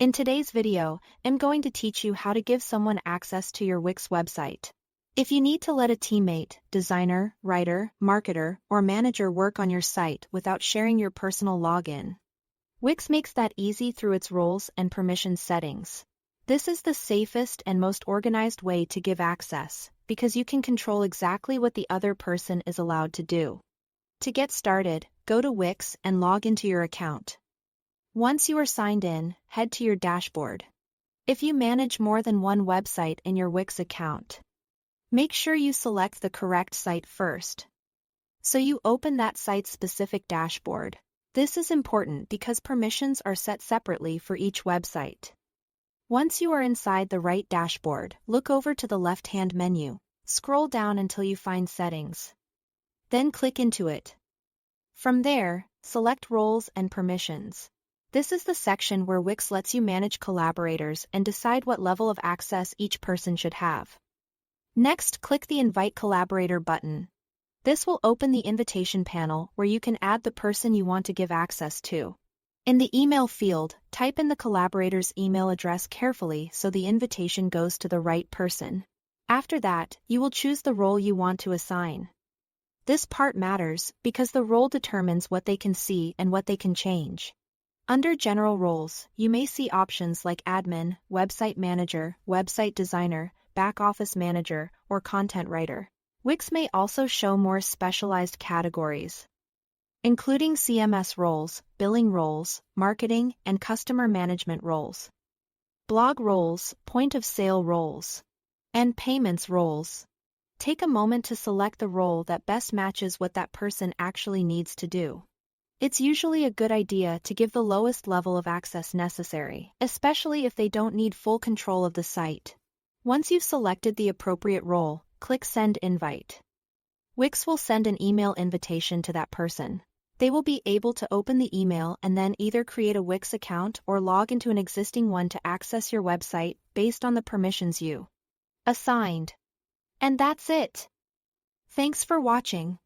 In today's video, I'm going to teach you how to give someone access to your Wix website. If you need to let a teammate, designer, writer, marketer, or manager work on your site without sharing your personal login, Wix makes that easy through its roles and permissions settings. This is the safest and most organized way to give access, because you can control exactly what the other person is allowed to do. To get started, go to Wix and log into your account. Once you are signed in, head to your dashboard. If you manage more than one website in your Wix account, make sure you select the correct site first. So you open that site-specific dashboard. This is important because permissions are set separately for each website. Once you are inside the right dashboard, look over to the left-hand menu. Scroll down until you find Settings. Then click into it. From there, select Roles and Permissions. This is the section where Wix lets you manage collaborators and decide what level of access each person should have. Next, click the Invite Collaborator button. This will open the invitation panel where you can add the person you want to give access to. In the email field, type in the collaborator's email address carefully so the invitation goes to the right person. After that, you will choose the role you want to assign. This part matters because the role determines what they can see and what they can change. Under General Roles, you may see options like Admin, Website Manager, Website Designer, Back Office Manager, or Content Writer. Wix may also show more specialized categories, including CMS roles, billing roles, marketing and customer management roles, blog roles, point-of-sale roles, and payments roles. Take a moment to select the role that best matches what that person actually needs to do. It's usually a good idea to give the lowest level of access necessary, especially if they don't need full control of the site. Once you've selected the appropriate role, click Send Invite. Wix will send an email invitation to that person. They will be able to open the email and then either create a Wix account or log into an existing one to access your website based on the permissions you assigned. And that's it. Thanks for watching.